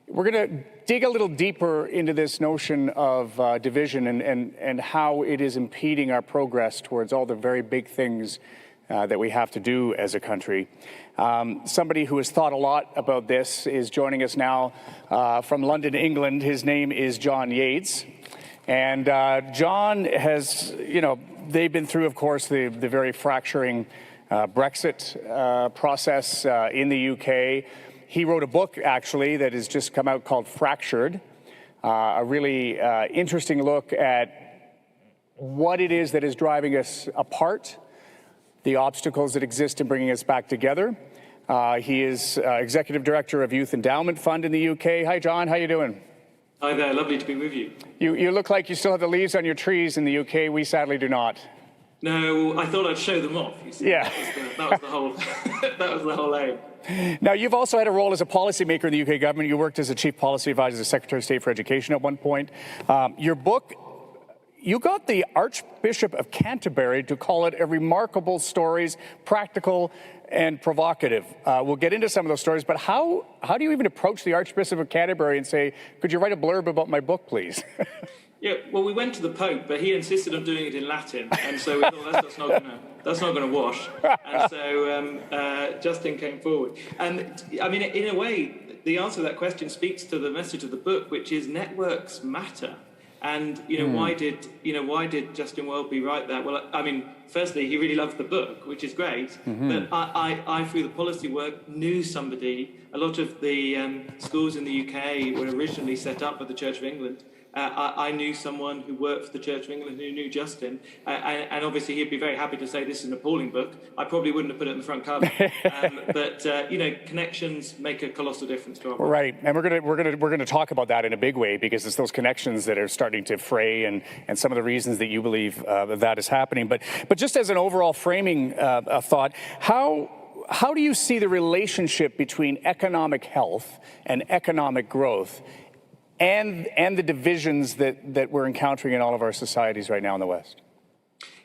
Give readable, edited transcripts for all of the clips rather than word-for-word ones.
We're going to dig a little deeper into this notion of division and how it is impeding our progress towards all the very big things that we have to do as a country. Somebody who has thought a lot about this is joining us now from London, England. His name is John Yates. And John has, they've been through, of course, the very fracturing Brexit process in the UK. He wrote a book, actually, that has just come out called Fractured, a really interesting look at what it is that is driving us apart, the obstacles that exist in bringing us back together. He is Executive Director of Youth Endowment Fund in the UK. Hi, John. How you doing? Hi there. Lovely to be with you. You look like you still have the leaves on your trees in the UK. We sadly do not. No, I thought I'd show them off. You see. Yeah. That was the whole. That was the whole aim. Now, you've also had a role as a policymaker in the UK government. You worked as a chief policy advisor to the Secretary of State for Education at one point. Your book, you got the Archbishop of Canterbury to call it a remarkable stories, practical and provocative. We'll get into some of those stories, but how do you even approach the Archbishop of Canterbury and say, could you write a blurb about my book, please? Yeah, well, we went to the Pope, but he insisted on doing it in Latin, and so we thought that's not going to wash. And so Justin came forward. And I mean, in a way, the answer to that question speaks to the message of the book, which is networks matter. And why did Justin Welby write that? Well, I mean, firstly, he really loved the book, which is great. Mm-hmm. But I, through the policy work, knew somebody. A lot of the schools in the UK were originally set up by the Church of England. I knew someone who worked for the Church of England who knew Justin, and obviously he'd be very happy to say this is an appalling book. I probably wouldn't have put it in the front cover, but connections make a colossal difference to our work. Right, and we're gonna talk about that in a big way, because it's those connections that are starting to fray, and some of the reasons that you believe that is happening. But just as an overall framing thought, how do you see the relationship between economic health and economic growth and the divisions that we're encountering in all of our societies right now in the West?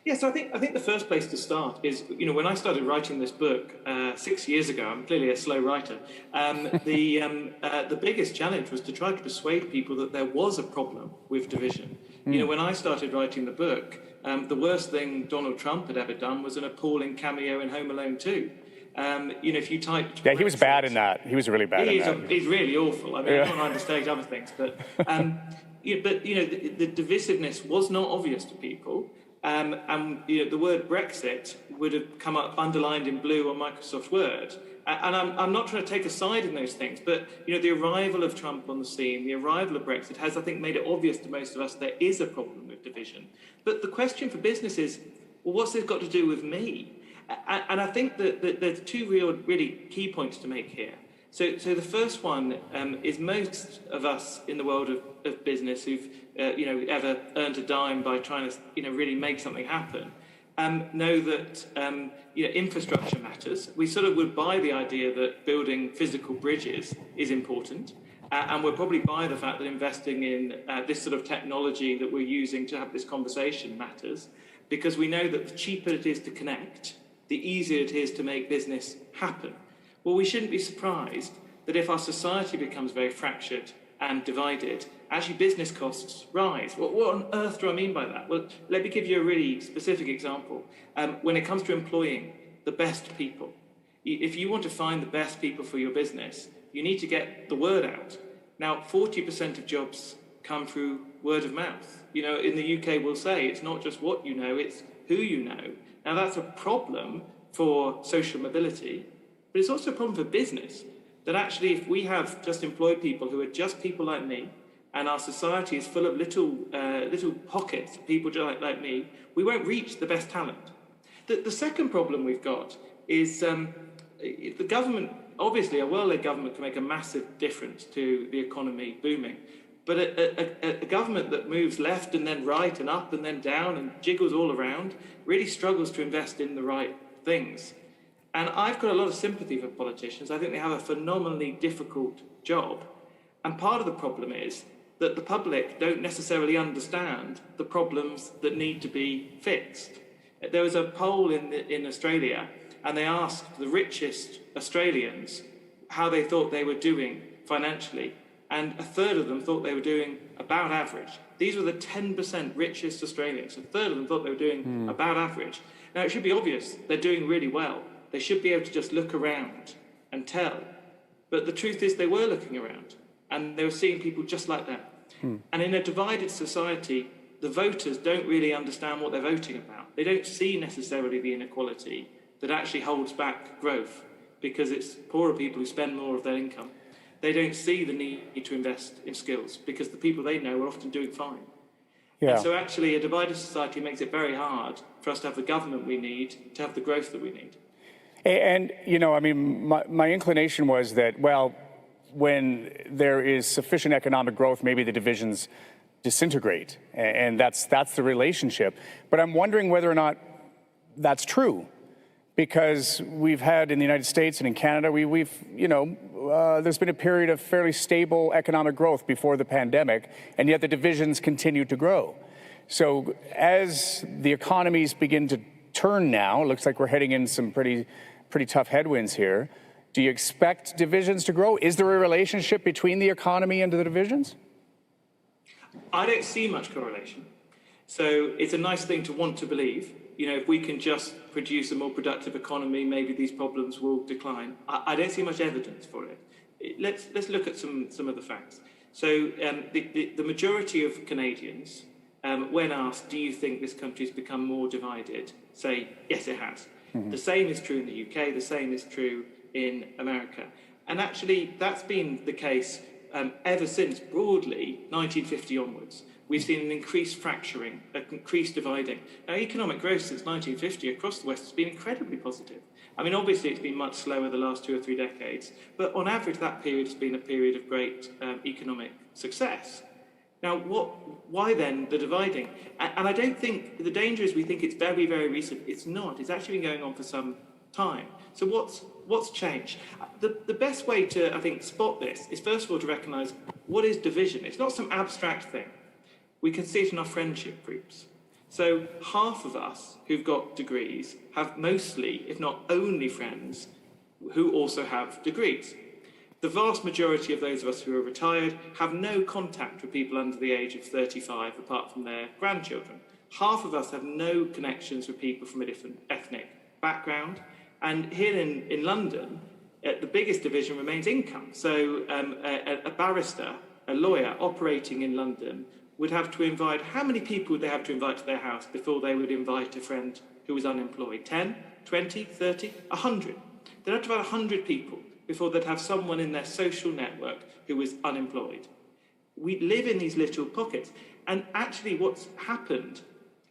Yes, I think the first place to start is, when I started writing this book 6 years ago, I'm clearly a slow writer, the biggest challenge was to try to persuade people that there was a problem with division. When I started writing the book, the worst thing Donald Trump had ever done was an appalling cameo in Home Alone 2. If you typed... Yeah, he was bad in that. He was really bad in that. He's really awful. I mean, I don't understate other things, but the divisiveness was not obvious to people. And the word Brexit would have come up underlined in blue on Microsoft Word. And I'm not trying to take a side in those things, but the arrival of Trump on the scene, the arrival of Brexit has, I think, made it obvious to most of us there is a problem with division. But the question for business is, well, what's this got to do with me? And I think that there's two really key points to make here. So the first one is most of us in the world of business who've ever earned a dime by trying to really make something happen know that infrastructure matters. We sort of would buy the idea that building physical bridges is important, and we'll probably buy the fact that investing in this sort of technology that we're using to have this conversation matters, because we know that the cheaper it is to connect, the easier it is to make business happen. Well, we shouldn't be surprised that if our society becomes very fractured and divided, actually business costs rise. What on earth do I mean by that? Well, let me give you a really specific example. When it comes to employing the best people, if you want to find the best people for your business, you need to get the word out. Now, 40% of jobs come through word of mouth. In the UK, we'll say it's not just what you know, it's who you know. Now, that's a problem for social mobility, but it's also a problem for business, that actually if we have just employed people who are just people like me, and our society is full of little pockets of people just like me, we won't reach the best talent. The second problem we've got is the government, obviously a well-led government can make a massive difference to the economy booming. But a government that moves left and then right and up and then down and jiggles all around really struggles to invest in the right things. And I've got a lot of sympathy for politicians. I think they have a phenomenally difficult job. And part of the problem is that the public don't necessarily understand the problems that need to be fixed. There was a poll in Australia, and they asked the richest Australians how they thought they were doing financially. and a third of them thought they were doing about average. These were the 10% richest Australians. A third of them thought they were doing about average. Now, it should be obvious they're doing really well. They should be able to just look around and tell. But the truth is they were looking around, and they were seeing people just like that. And in a divided society, the voters don't really understand what they're voting about. They don't see necessarily the inequality that actually holds back growth, because it's poorer people who spend more of their income. They don't see the need to invest in skills because the people they know are often doing fine. Yeah. And so actually a divided society makes it very hard for us to have the government we need, to have the growth that we need. And, you know, I mean, my inclination was that, well, when there is sufficient economic growth, maybe the divisions disintegrate, and that's the relationship. But I'm wondering whether or not that's true, because we've had in the United States and in Canada, there's been a period of fairly stable economic growth before the pandemic, and yet the divisions continue to grow. So as the economies begin to turn now, it looks like we're heading in some pretty tough headwinds here. Do you expect divisions to grow? Is there a relationship between the economy and the divisions? I don't see much correlation. So it's a nice thing to want to believe. You know, if we can just produce a more productive economy, maybe these problems will decline. I don't see much evidence for it. Let's look at some of the facts. So the majority of Canadians, when asked, do you think this country's become more divided, say, yes, it has. Mm-hmm. The same is true in the UK, the same is true in America. And actually, that's been the case ever since, broadly, 1950 onwards. We've seen an increased fracturing, an increased dividing. Now, economic growth since 1950 across the West has been incredibly positive. I mean, obviously, it's been much slower the last 2 or 3 decades, but on average, that period has been a period of great economic success. Now, why then the dividing? And I don't think, the danger is we think it's very, very recent. It's not. It's actually been going on for some time. So what's changed? The best way to, I think, spot this is, first of all, to recognise what is division. It's not some abstract thing. We can see it in our friendship groups. So half of us who've got degrees have mostly, if not only, friends who also have degrees. The vast majority of those of us who are retired have no contact with people under the age of 35, apart from their grandchildren. Half of us have no connections with people from a different ethnic background. And here in London, the biggest division remains income. So a barrister, a lawyer operating in London would have to invite, how many people would they have to invite to their house before they would invite a friend who was unemployed? 10, 20, 30, 100. They'd have to invite 100 people before they'd have someone in their social network who was unemployed. We live in these little pockets. And actually what's happened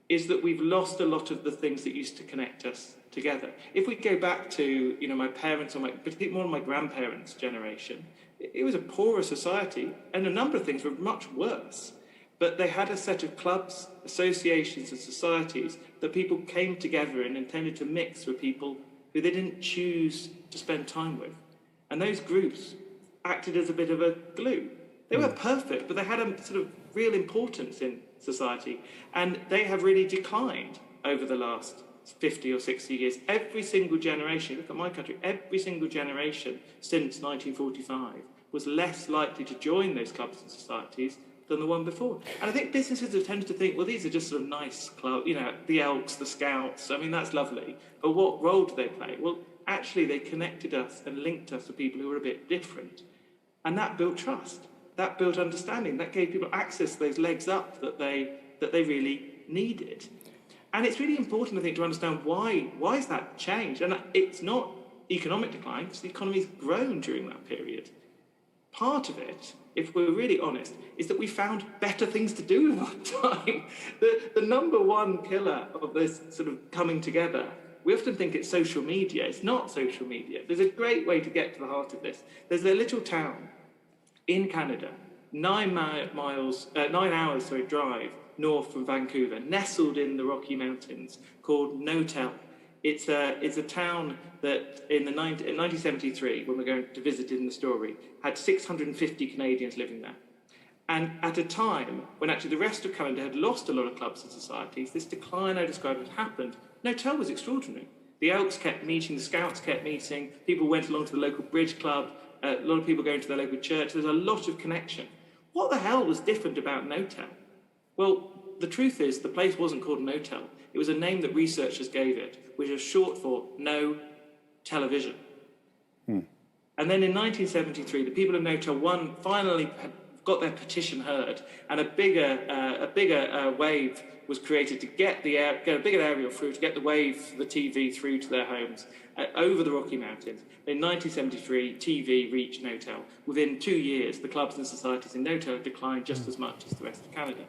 is that we've lost a lot of the things that used to connect us together. If we go back to, my parents, or particularly more of my grandparents' generation, it was a poorer society, and a number of things were much worse. But they had a set of clubs, associations, and societies that people came together in and tended to mix with people who they didn't choose to spend time with. And those groups acted as a bit of a glue. They weren't perfect, but they had a sort of real importance in society. And they have really declined over the last 50 or 60 years. Every single generation, look at my country, every single generation since 1945 was less likely to join those clubs and societies than the one before. And I think businesses have tended to think, well, these are just sort of nice clubs, the Elks, the Scouts, I mean, that's lovely. But what role do they play? Well, actually, they connected us and linked us to people who were a bit different. And that built trust. That built understanding. That gave people access to those legs up that they really needed. And it's really important, I think, to understand why has that changed? And it's not economic decline, because the economy's grown during that period. Part of it, if we're really honest, is that we found better things to do with our time. The number one pillar of this sort of coming together, we often think it's social media. It's not social media. There's a great way to get to the heart of this. There's a little town in Canada, 9 hours drive north from Vancouver, nestled in the Rocky Mountains, called Notel. It's a town that in 1973, when we're going to visit it in the story, had 650 Canadians living there. And at a time when actually the rest of Canada had lost a lot of clubs and societies, this decline I described had happened. Notel was extraordinary. The Elks kept meeting, the Scouts kept meeting, people went along to the local bridge club, a lot of people going to their local church. There's a lot of connection. What the hell was different about Notel? Well, the truth is the place wasn't called Notel. It was a name that researchers gave it, which is short for no television. And then in 1973, the people of Notel 1 finally got their petition heard, and a bigger wave was created to get a bigger aerial through, to get the wave, the TV through to their homes over the Rocky Mountains. In 1973, TV reached Notel. Within 2 years, the clubs and societies in Notel declined just as much as the rest of Canada.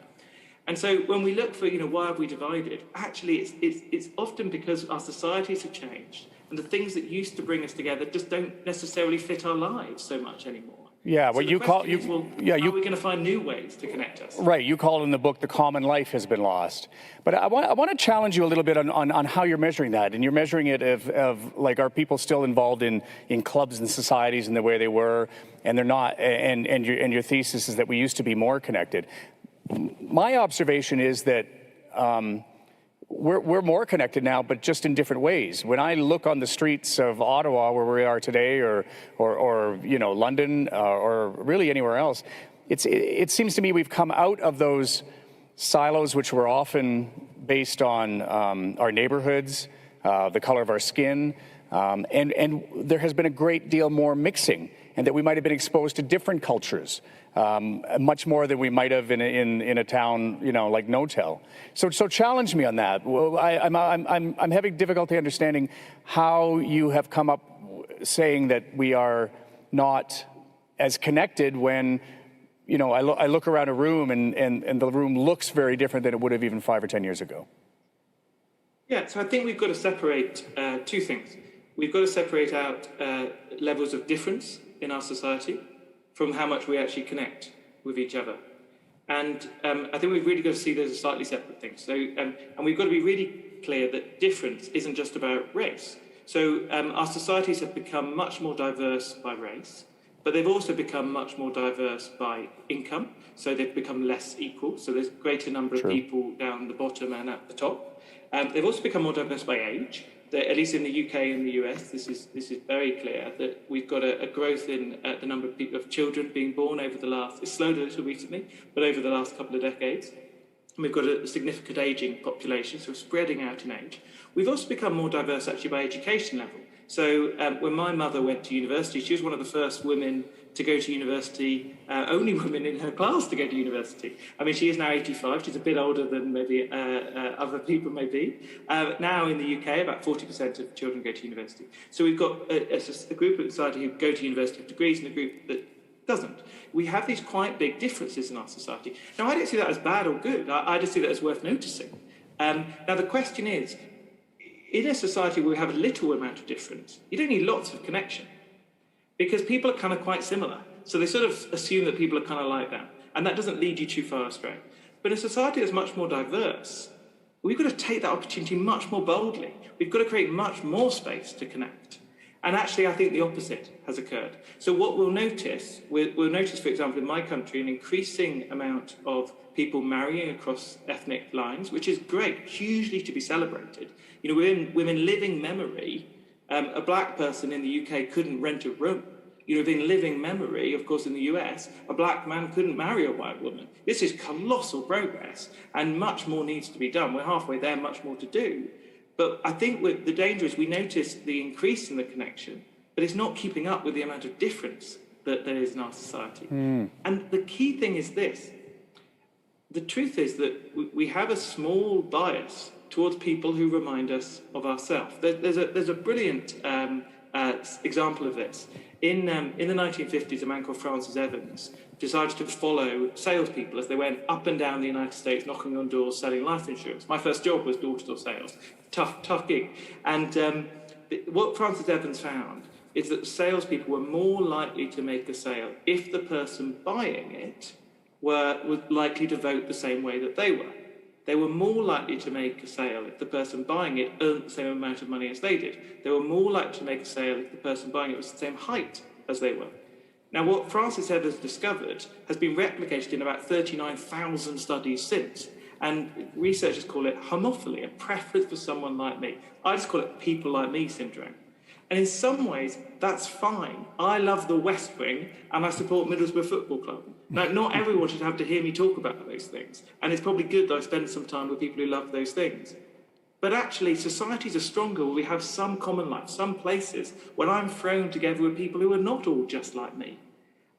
And so when we look for, why have we divided? Actually, it's often because our societies have changed, and the things that used to bring us together just don't necessarily fit our lives so much anymore. Yeah, so what you call is, well, how are we going to find new ways to connect us? Right, you call in the book the common life has been lost. But I want to challenge you a little bit on how you're measuring that. And you're measuring it of like, are people still involved in clubs and societies in the way they were, and they're not, and your thesis is that we used to be more connected. My observation is that we're more connected now, but just in different ways. When I look on the streets of Ottawa, where we are today, or London, or really anywhere else, it seems to me we've come out of those silos, which were often based on our neighborhoods, the color of our skin, and there has been a great deal more mixing, and that we might have been exposed to different cultures. Much more than we might have in a town, like Notel. So challenge me on that. Well, I'm having difficulty understanding how you have come up saying that we are not as connected when, I look around a room and the room looks very different than it would have even 5 or 10 years ago. Yeah, so I think we've got to separate two things. We've got to separate out levels of difference in our society from how much we actually connect with each other. And I think we've really got to see those as slightly separate things. So, and we've got to be really clear that difference isn't just about race. So our societies have become much more diverse by race, but they've also become much more diverse by income. So they've become less equal. So there's a greater number of people down the bottom and at the top. They've also become more diverse by age. At least in the UK and the US, this is very clear that we've got a growth in the number of children being born over the last, it's slowed a little recently, but over the last couple of decades. And we've got a significant ageing population, so we're spreading out in age. We've also become more diverse actually by education level. So when my mother went to university, she was one of the first women to go to university, only women in her class to go to university. I mean, she is now 85. She's a bit older than maybe other people may be. Now in the UK, about 40% of children go to university. So we've got a group of society who go to university with degrees and a group that doesn't. We have these quite big differences in our society. Now, I don't see that as bad or good. I just see that as worth noticing. Now, the question is, in a society where we have a little amount of difference, you don't need lots of connection because people are kind of quite similar. So they sort of assume that people are kind of like that. And that doesn't lead you too far astray. But in a society that's much more diverse, we've got to take that opportunity much more boldly. We've got to create much more space to connect. And actually, I think the opposite has occurred. So what we'll notice, for example, in my country, an increasing amount of people marrying across ethnic lines, which is great, hugely to be celebrated. Within living memory, a black person in the UK couldn't rent a room. Within living memory, of course, in the US, a black man couldn't marry a white woman. This is colossal progress, and much more needs to be done. We're halfway there, much more to do. But I think the danger is we notice the increase in the connection, but it's not keeping up with the amount of difference that there is in our society. And the key thing is this. The truth is that we have a small bias towards people who remind us of ourselves. There's a brilliant example of this. In the 1950s, a man called Francis Evans decided to follow salespeople as they went up and down the United States, knocking on doors, selling life insurance. My first job was door-to-door sales. Tough gig. And what Francis Evans found is that salespeople were more likely to make a sale if the person buying it was likely to vote the same way that they were. They were more likely to make a sale if the person buying it earned the same amount of money as they did. They were more likely to make a sale if the person buying it was the same height as they were. Now, what Francis Evans discovered has been replicated in about 39,000 studies since. And researchers call it homophily, a preference for someone like me. I just call it people like me syndrome. And in some ways, that's fine. I love the West Wing and I support Middlesbrough Football Club. Now, not everyone should have to hear me talk about those things. And it's probably good that I spend some time with people who love those things. But actually, societies are stronger where we have some common life, some places where I'm thrown together with people who are not all just like me.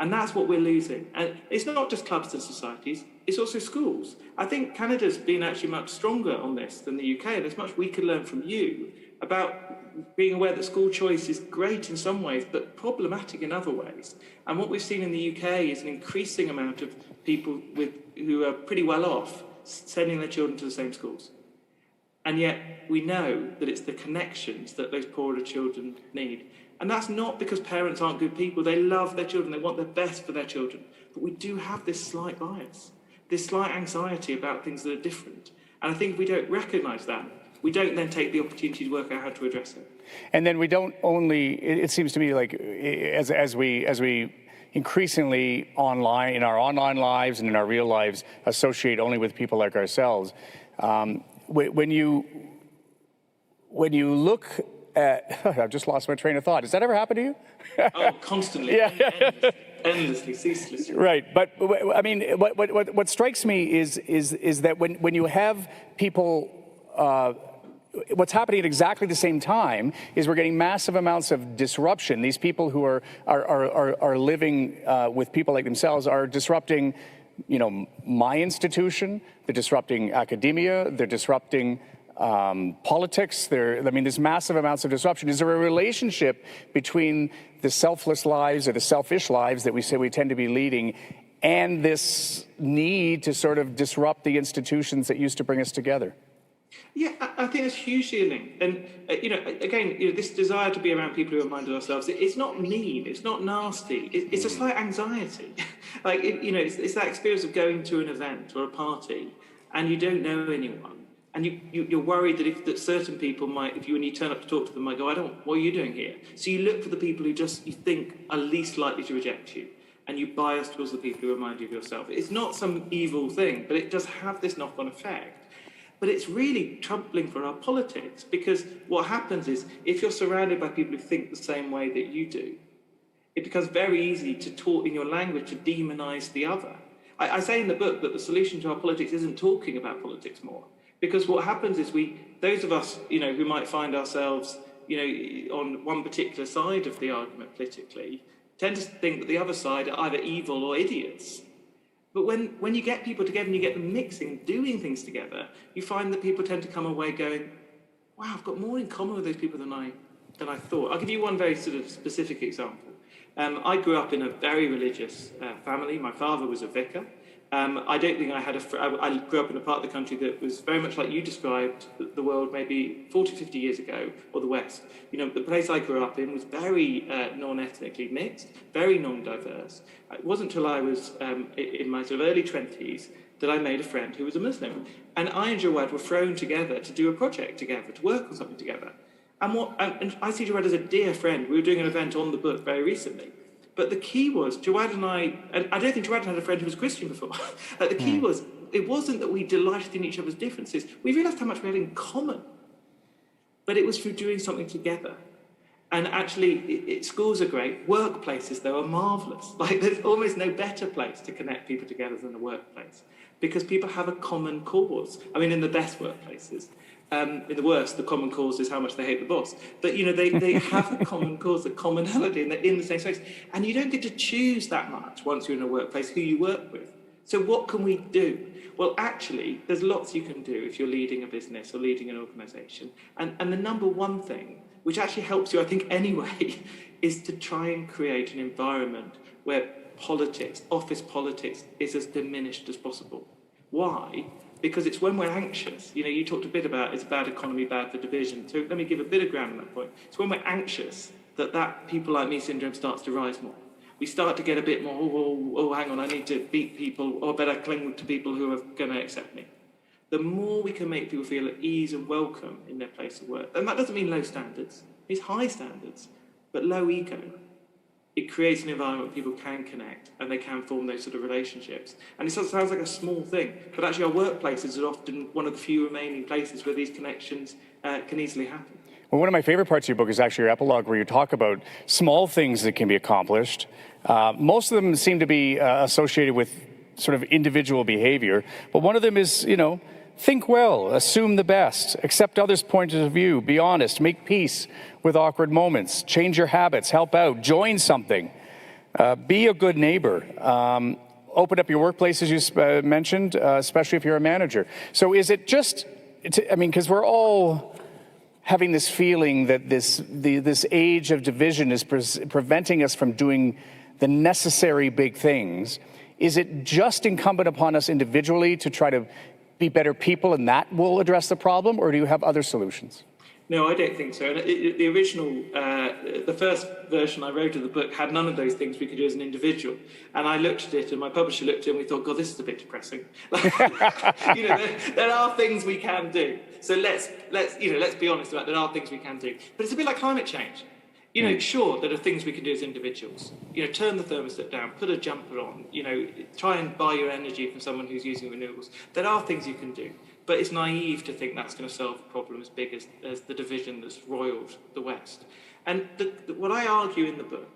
And that's what we're losing. And it's not just clubs and societies, it's also schools. I think Canada's been actually much stronger on this than the UK, and there's much we could learn from you about being aware that school choice is great in some ways, but problematic in other ways. And what we've seen in the UK is an increasing amount of people who are pretty well off sending their children to the same schools. And yet we know that it's the connections that those poorer children need. And that's not because parents aren't good people. They love their children. They want the best for their children. But we do have this slight bias, this slight anxiety about things that are different. And I think if we don't recognise that, we don't then take the opportunity to work out how to address it. And then we don't only, it seems to me like as we increasingly online, in our online lives and in our real lives, associate only with people like ourselves, when you look at, I've just lost my train of thought. Does that ever happen to you? Oh, constantly. Yeah. Endlessly, ceaselessly. Right, but I mean, what strikes me is that when you have people, what's happening at exactly the same time is we're getting massive amounts of disruption. These people who are living with people like themselves are disrupting, my institution. They're disrupting academia. They're disrupting politics. There's massive amounts of disruption. Is there a relationship between the selfless lives or the selfish lives that we say we tend to be leading and this need to sort of disrupt the institutions that used to bring us together? Yeah, I think it's hugely linked. And, this desire to be around people who are minded ourselves, it's not mean, it's not nasty, it's a slight anxiety. It's that experience of going to an event or a party and you don't know anyone. And you're worried that certain people might, when you turn up to talk to them, might go, what are you doing here? So you look for the people who you think are least likely to reject you. And you bias towards the people who remind you of yourself. It's not some evil thing, but it does have this knock-on effect. But it's really troubling for our politics, because what happens is, if you're surrounded by people who think the same way that you do, it becomes very easy to talk in your language to demonize the other. I say in the book that the solution to our politics isn't talking about politics more. Because what happens is those of us, who might find ourselves, on one particular side of the argument politically, tend to think that the other side are either evil or idiots. But when you get people together and you get them mixing, doing things together, you find that people tend to come away going, wow, I've got more in common with those people than I thought. I'll give you one very sort of specific example. I grew up in a very religious family. My father was a vicar. I don't think I had I grew up in a part of the country that was very much like you described the world maybe 40, 50 years ago, or the West. The place I grew up in was very non-ethnically mixed, very non-diverse. It wasn't until I was in my sort of early 20s that I made a friend who was a Muslim. And I and Jawad were thrown together to do a project together, to work on something together. And I see Jawad as a dear friend. We were doing an event on the book very recently. But the key was, Jawad and I don't think Jawad had a friend who was Christian before. The key was, it wasn't that we delighted in each other's differences. We realised how much we had in common. But it was through doing something together. And actually, schools are great. Workplaces, though, are marvellous. There's almost no better place to connect people together than a workplace. Because people have a common cause. In the best workplaces. In the worst, the common cause is how much they hate the boss. But, they have a common cause, a commonality, and they're in the same space. And you don't get to choose that much once you're in a workplace who you work with. So what can we do? Well, actually, there's lots you can do if you're leading a business or leading an organisation. And the number one thing, which actually helps you, I think, anyway, is to try and create an environment where politics, office politics, is as diminished as possible. Why? Because it's when we're anxious. You talked a bit about it's bad economy, bad for division. So let me give a bit of ground on that point. It's when we're anxious that people like me syndrome starts to rise more. We start to get a bit more, hang on, I need to beat people, or better cling to people who are going to accept me. The more we can make people feel at ease and welcome in their place of work, and that doesn't mean low standards, it's high standards, but low ego. It creates an environment where people can connect and they can form those sort of relationships. And it sounds like a small thing, but actually our workplaces are often one of the few remaining places where these connections can easily happen. Well, one of my favorite parts of your book is actually your epilogue, where you talk about small things that can be accomplished. Most of them seem to be associated with sort of individual behavior, but one of them is, think well, assume the best, accept others' points of view, be honest, make peace with awkward moments, change your habits, help out, join something, be a good neighbor, open up your workplace, as you mentioned, especially if you're a manager. So is it just, because we're all having this feeling that this age of division is preventing us from doing the necessary big things. Is it just incumbent upon us individually to try to be better people and that will address the problem, or do you have other solutions? No, I don't think so. The original, the first version I wrote of the book had none of those things we could do as an individual. And I looked at it, and my publisher looked at it, and we thought, God, this is a bit depressing. There are things we can do. So let's be honest about there are things we can do. But it's a bit like climate change. Sure, there are things we can do as individuals. Turn the thermostat down, put a jumper on, try and buy your energy from someone who's using renewables. There are things you can do. But it's naive to think that's going to solve a problem as big as the division that's roiled the West. And what I argue in the book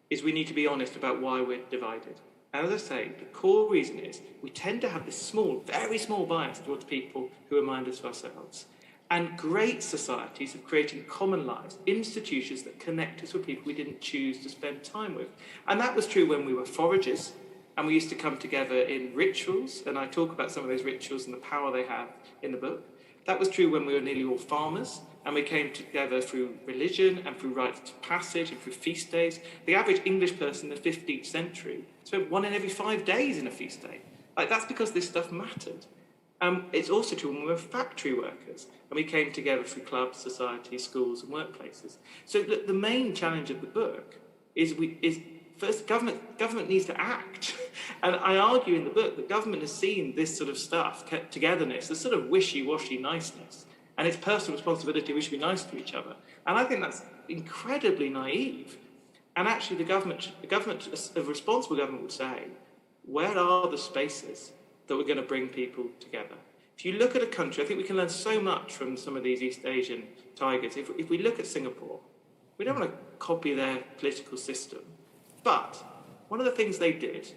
is we need to be honest about why we're divided. And as I say, the core reason is we tend to have this small, very small bias towards people who are minded to ourselves. And great societies have created common lives, institutions that connect us with people we didn't choose to spend time with. And that was true when we were foragers, and we used to come together in rituals, and I talk about some of those rituals and the power they have in the book. That was true when we were nearly all farmers, and we came together through religion and through rites of passage and through feast days. The average English person in the 15th century spent 1 in every 5 days in a feast day. That's because this stuff mattered. It's also true when we were factory workers, and we came together through clubs, societies, schools, and workplaces. So the main challenge of the book is first, government needs to act. And I argue in the book that government has seen this sort of stuff, togetherness, this sort of wishy-washy niceness, and it's personal responsibility, we should be nice to each other. And I think that's incredibly naive. And actually a responsible government would say, where are the spaces that we're going to bring people together? If you look at a country, I think we can learn so much from some of these East Asian tigers. If we look at Singapore, we don't want to copy their political system. But one of the things they did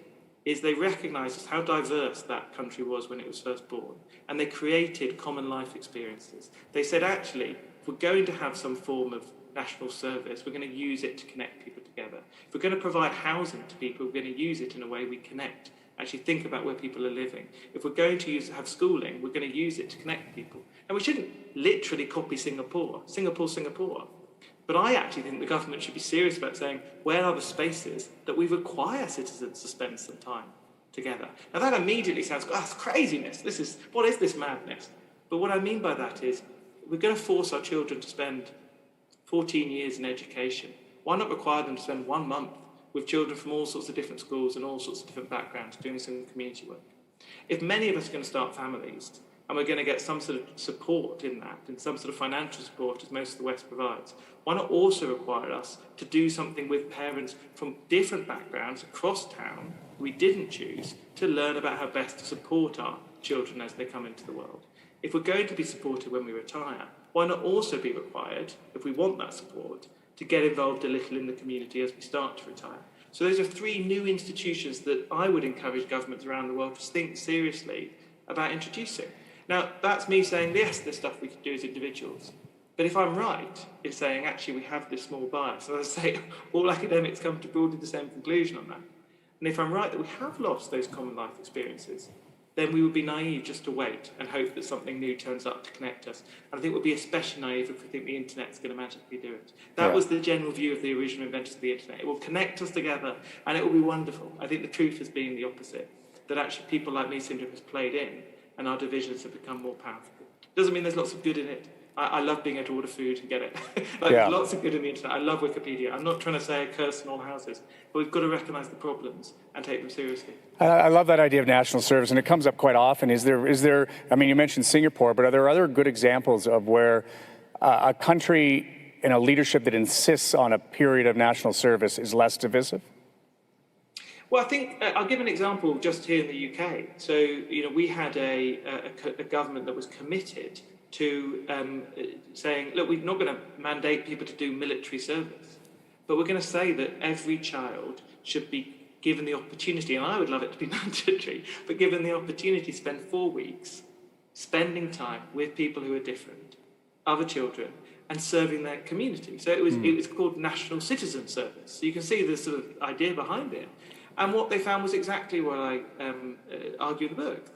is they recognised how diverse that country was when it was first born, and they created common life experiences. They said, actually, if we're going to have some form of national service, we're going to use it to connect people together. If we're going to provide housing to people, we're going to use it in a way we connect, actually think about where people are living. If we're going to have schooling, we're going to use it to connect people. And we shouldn't literally copy Singapore. But I actually think the government should be serious about saying, where are the spaces that we require citizens to spend some time together? Now that immediately sounds, that's craziness. What is this madness? But what I mean by that is, we're going to force our children to spend 14 years in education. Why not require them to spend 1 month with children from all sorts of different schools and all sorts of different backgrounds doing some community work? If many of us are going to start families, and we're going to get some sort of support in that, and some sort of financial support, as most of the West provides, why not also require us to do something with parents from different backgrounds across town we didn't choose to learn about how best to support our children as they come into the world? If we're going to be supported when we retire, why not also be required, if we want that support, to get involved a little in the community as we start to retire? So those are 3 new institutions that I would encourage governments around the world to think seriously about introducing. Now, that's me saying, yes, there's stuff we can do as individuals. But if I'm right in saying, actually, we have this small bias, as I say, all academics come to broadly the same conclusion on that. And if I'm right that we have lost those common life experiences, then we would be naive just to wait and hope that something new turns up to connect us. And I think we'd be especially naive if we think the internet's going to magically do it. That was the general view of the original inventors of the internet. It will connect us together and it will be wonderful. I think the truth has been the opposite, that actually people like me syndrome has played in and our divisions have become more powerful. Doesn't mean there's lots of good in it. I love being able to order food and get it. Lots of good in the internet. I love Wikipedia. I'm not trying to say a curse on all houses, but we've got to recognise the problems and take them seriously. I love that idea of national service, and it comes up quite often. Is there? I mean, you mentioned Singapore, but are there other good examples of where a country in a leadership that insists on a period of national service is less divisive? Well, I think I'll give an example just here in the UK. So, we had a government that was committed to saying, look, we're not going to mandate people to do military service, but we're going to say that every child should be given the opportunity, and I would love it to be mandatory, but given the opportunity to spend 4 weeks spending time with people who are different, other children, and serving their community. So it was called National Citizen Service. So you can see the sort of idea behind it. And what they found was exactly what I argue in the book,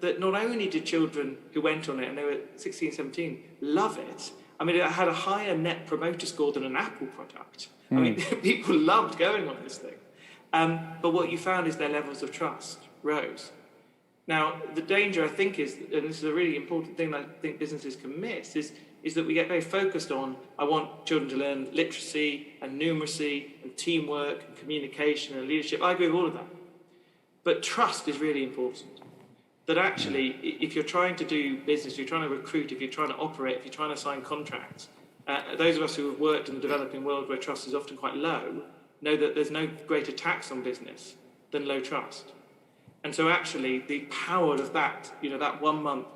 that not only did children who went on it, and they were 16, 17, love it, I mean, it had a higher net promoter score than an Apple product. I mean, people loved going on this thing. But what you found is their levels of trust rose. Now, the danger, I think, is, and this is a really important thing that I think businesses can miss, is that we get very focused on, I want children to learn literacy and numeracy and teamwork and communication and leadership. I agree with all of that. But trust is really important. That actually, if you're trying to do business, you're trying to recruit, if you're trying to operate, if you're trying to sign contracts, those of us who have worked in the developing world where trust is often quite low know that there's no greater tax on business than low trust. And so actually the power of that, that 1 month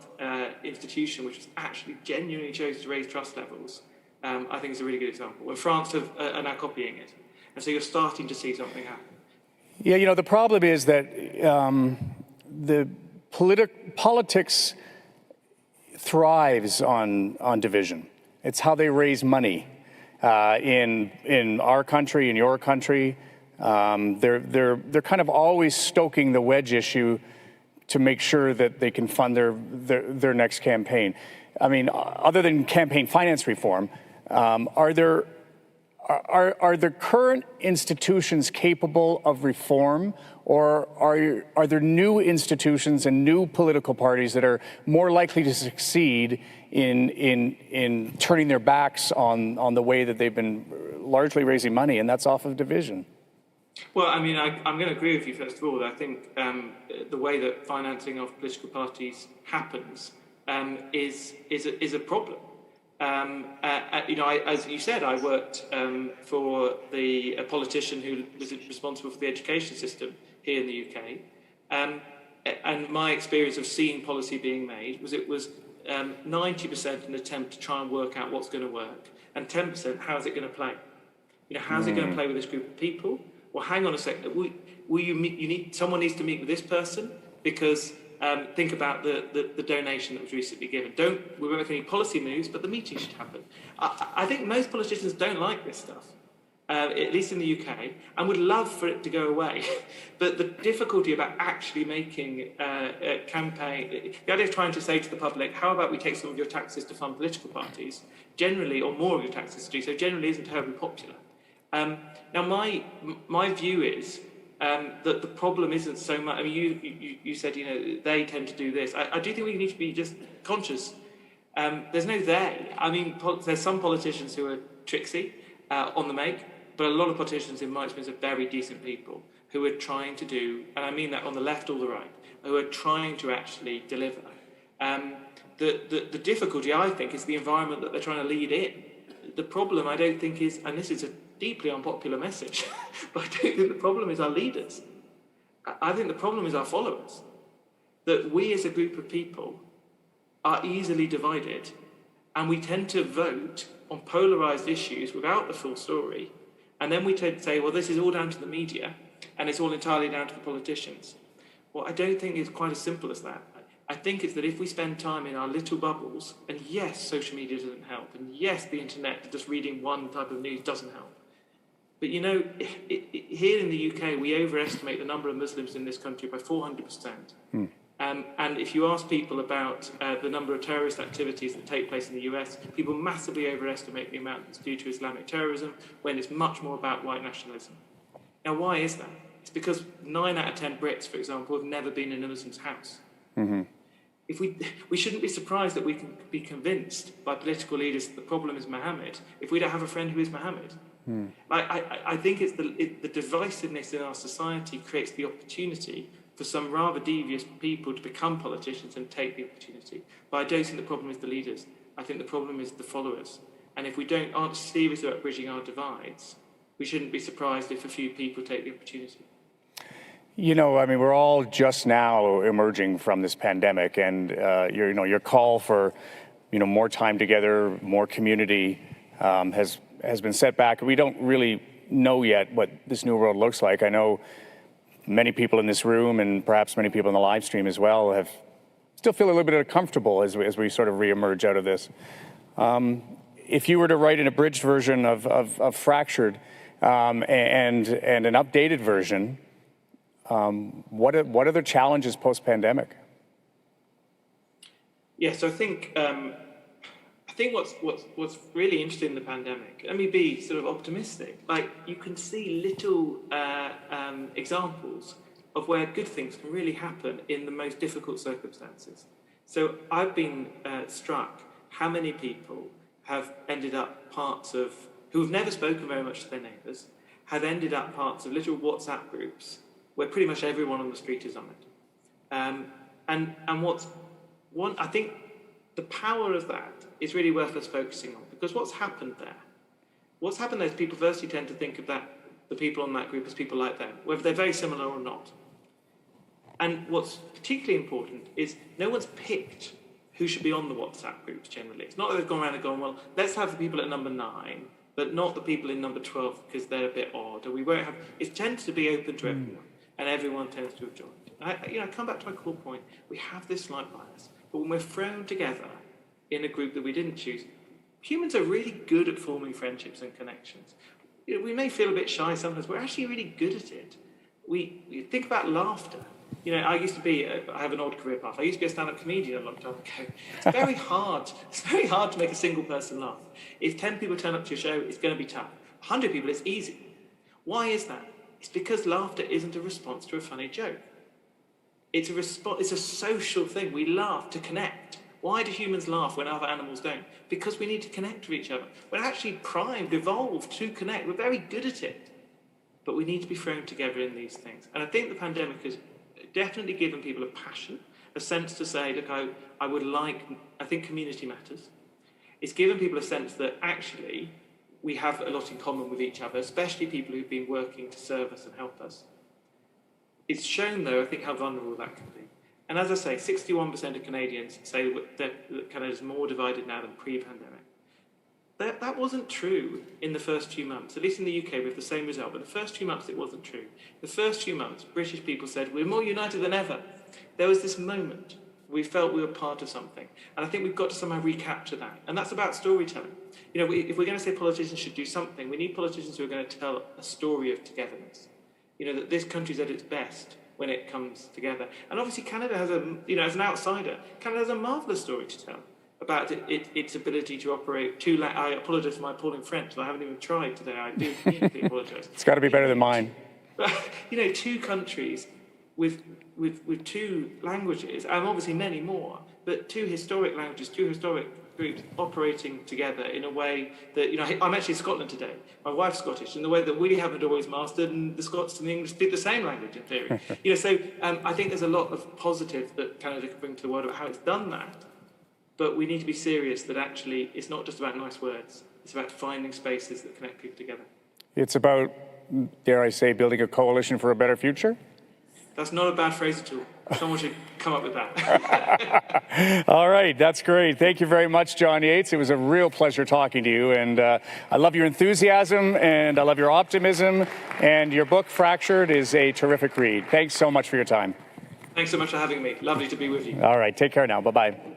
institution, which was actually genuinely chose to raise trust levels, I think is a really good example. And France are now copying it. And so you're starting to see something happen. Yeah, the problem is that the politics thrives on division. It's how they raise money in our country, in your country. They're kind of always stoking the wedge issue to make sure that they can fund their next campaign. I mean, other than campaign finance reform, are the current institutions capable of reform, or are there new institutions and new political parties that are more likely to succeed in turning their backs on the way that they've been largely raising money, and that's off of division? Well, I mean, I'm going to agree with you, first of all. I think the way that financing of political parties happens is a problem. As you said, I worked for a politician who was responsible for the education system here in the UK. And my experience of seeing policy being made was it was 90% an attempt to try and work out what's going to work, and 10% how is it going to play? How's it going to play with this group of people? Well, hang on a second. Someone needs to meet with this person because think about the donation that was recently given. We won't make any policy moves, but the meeting should happen. I think most politicians don't like this stuff, at least in the UK, and would love for it to go away. But the difficulty about actually making a campaign, the idea of trying to say to the public, how about we take some of your taxes to fund political parties, generally, or more of your taxes to do so, generally isn't terribly popular. Now, my view is that the problem isn't so much. I mean, you said they tend to do this. I do think we need to be just conscious. There's no they. I mean, there's some politicians who are tricksy on the make, but a lot of politicians, in my experience, are very decent people who are trying to do, and I mean that on the left or the right, who are trying to actually deliver. The difficulty, I think, is the environment that they're trying to lead in. The problem, I don't think, is, and this is a deeply unpopular message, but I don't think the problem is our leaders. I think the problem is our followers. That we as a group of people are easily divided, and we tend to vote on polarised issues without the full story, and then we tend to say, well, this is all down to the media, and it's all entirely down to the politicians. Well, I don't think it's quite as simple as that. I think it's that if we spend time in our little bubbles, and yes, social media doesn't help, and yes, the internet, just reading one type of news doesn't help. But here in the UK, we overestimate the number of Muslims in this country by 400%. And if you ask people about the number of terrorist activities that take place in the US, people massively overestimate the amount that's due to Islamic terrorism, when it's much more about white nationalism. Now, why is that? It's because 9 out of 10 Brits, for example, have never been in a Muslim's house. If we shouldn't be surprised that we can be convinced by political leaders that the problem is Mohammed if we don't have a friend who is Mohammed. I think it's the divisiveness in our society creates the opportunity for some rather devious people to become politicians and take the opportunity. But I don't think the problem is the leaders. I think the problem is the followers. And if we aren't serious about bridging our divides, we shouldn't be surprised if a few people take the opportunity. I mean, we're all just now emerging from this pandemic, and your call for more time together, more community has been set back. We don't really know yet what this new world looks like. I know many people in this room, and perhaps many people in the live stream as well, still feel a little bit uncomfortable as we sort of reemerge out of this. If you were to write an abridged version of Fractured and an updated version, what are the challenges post-pandemic? Yes, I think what's really interesting in the pandemic. Let me be sort of optimistic. Like, you can see little examples of where good things can really happen in the most difficult circumstances. So I've been struck how many people have ended up who have never spoken very much to their neighbours, have ended up parts of little WhatsApp groups where pretty much everyone on the street is on it. I think the power of that is really worth us focusing on, because what's happened there is people firstly tend to think of the people on that group as people like them, whether they're very similar or not. And what's particularly important is no one's picked who should be on the WhatsApp groups generally. It's not that they've gone around and gone, well, let's have the people at number 9, but not the people in number 12 because they're a bit odd, or we won't have... It tends to be open to everyone, and everyone tends to have joined. I come back to my core point. We have this slight bias, but when we're thrown together in a group that we didn't choose, humans are really good at forming friendships and connections. We may feel a bit shy sometimes, but we're actually really good at it. We think about laughter. I have an odd career path. I used to be a stand-up comedian a long time ago. It's very hard to make a single person laugh. If 10 people turn up to your show, it's going to be tough. 100 people, it's easy. Why is that? It's because laughter isn't a response to a funny joke. It's a social thing. We laugh to connect. Why do humans laugh when other animals don't? Because we need to connect with each other. We're actually primed, evolved to connect. We're very good at it. But we need to be thrown together in these things. And I think the pandemic has definitely given people a passion, a sense to say, look, I think community matters. It's given people a sense that actually we have a lot in common with each other, especially people who've been working to serve us and help us. It's shown, though, I think, how vulnerable that can be. And as I say, 61% of Canadians say that Canada is more divided now than pre-pandemic. That wasn't true in the first few months, at least in the UK we have the same result, but the first few months it wasn't true. The first few months, British people said, we're more united than ever. There was this moment we felt we were part of something. And I think we've got to somehow recapture that. And that's about storytelling. If we're going to say politicians should do something, we need politicians who are going to tell a story of togetherness. That this country's at its best when it comes together. And obviously Canada has as an outsider, Canada has a marvellous story to tell about its ability to operate I apologise for my appalling French, I haven't even tried today. I do deeply apologise. It's got to be better than mine. Two countries with two languages, and obviously many more, but two historic languages, two historic groups operating together in a way that, I'm actually in Scotland today. My wife's Scottish, in the way that we haven't always mastered, and the Scots and the English speak the same language in theory. So I think there's a lot of positive that Canada can bring to the world about how it's done that. But we need to be serious that actually it's not just about nice words. It's about finding spaces that connect people together. It's about, dare I say, building a coalition for a better future? That's not a bad phrase at all. Someone should come up with that. All right, that's great. Thank you very much, John Yates. It was a real pleasure talking to you. And I love your enthusiasm, and I love your optimism. And your book, Fractured, is a terrific read. Thanks so much for your time. Thanks so much for having me. Lovely to be with you. All right, take care now. Bye-bye.